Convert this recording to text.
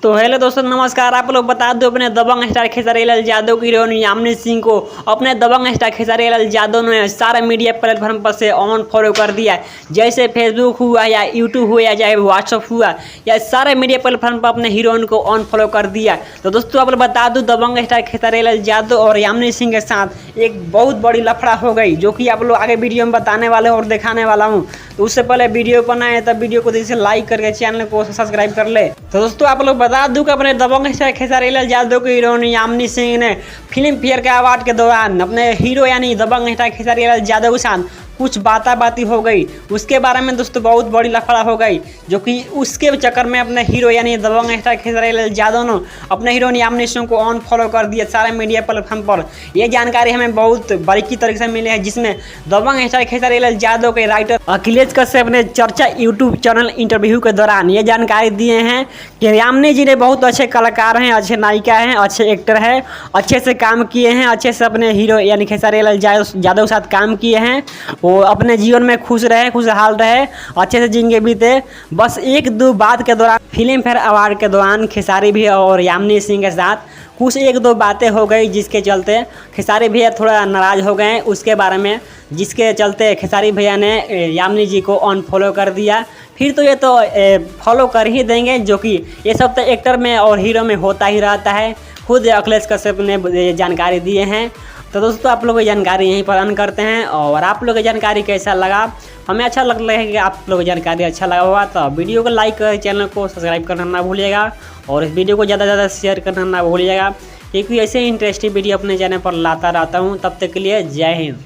तो हेलो दोस्तों नमस्कार। आप लोग बता दो अपने दबंग स्टार खेसारी लाल यादव की हीरोइन यामिनी सिंह को अपने दबंग स्टार खेसारी लाल यादव ने सारे मीडिया प्लेटफॉर्म पर से ऑन फॉलो कर दिया है। जैसे फेसबुक हुआ या यूट्यूब हुआ या चाहे व्हाट्सअप हुआ या सारे मीडिया प्लेटफॉर्म पर अपने हीरोइन को ऑन फॉलो कर दिया। तो दोस्तों आप लोग बता दूँ दबंग स्टार खेसारी लाल यादव और यामिनी सिंह के साथ एक बहुत बड़ी लफड़ा हो गई, जो कि आप लोग आगे वीडियो में बताने वाले और दिखाने वाला हूँ। तो उससे पहले वीडियो पर नए तब वीडियो को जैसे लाइक करके चैनल को सब्सक्राइब कर ले। तो दोस्तों आप लोग बता दूं कि अपने दबंग स्टार खेसारी लाल यादव की हीरोइन यामिनी सिंह ने फिल्म फेयर के अवार्ड के दौरान अपने हीरो यानी दबंग स्टार खेसारी लाल यादव के साथ कुछ बाती हो गई। उसके बारे में दोस्तों बहुत बड़ी लफड़ा हो गई, जो कि उसके चक्कर में अपने हीरो यानी दबंग स्टार खेसारी लाल यादव ने अपने हीरोइन यामिनी सिंह को ऑन फॉलो कर दिया सारे मीडिया प्लेटफॉर्म पर। यह जानकारी हमें बहुत बारीकी तरीके से मिली है, जिसमें दबंग स्टार खेसारी लाल यादव के राइटर अखिलेश कश्यप ने चर्चा यूट्यूब चैनल इंटरव्यू के दौरान ये जानकारी दिए हैं कि यामिनी जी ने बहुत अच्छे कलाकार हैं, अच्छे नायिका हैं, अच्छे एक्टर हैं, अच्छे से काम किए हैं, अच्छे से अपने हीरो यानी खेसारी लाल यादव के साथ काम किए हैं। वो अपने जीवन में खुश रहे, खुशहाल रहे, अच्छे से जिंदगी बीते। बस एक दो बात के दौरान फिल्म फेयर अवार्ड के दौरान खेसारी भी और यामिनी सिंह के साथ कुछ एक दो बातें हो गई, जिसके चलते खेसारी भैया थोड़ा नाराज़ हो गए उसके बारे में, जिसके चलते खेसारी भैया ने यामिनी जी को अनफॉलो कर दिया। फिर तो ये तो फॉलो कर ही देंगे, जो कि ये सब तो एक्टर में और हीरो में होता ही रहता है। खुद अखिलेश कश्यप ने जानकारी दिए हैं। तो दोस्तों आप लोग ये जानकारी यहीं पर अन करते हैं, और आप लोग की जानकारी कैसा लगा हमें अच्छा लग रहा है कि आप लोग की जानकारी अच्छा लगा होगा तो वीडियो को लाइक कर चैनल को सब्सक्राइब करना ना भूलिएगा, और इस वीडियो को ज़्यादा से ज़्यादा शेयर करना ना भूलिएगा, क्योंकि ऐसे इंटरेस्टिंग वीडियो अपने चैनल पर लाता रहता हूँ। तब तक के लिए जय हिंद।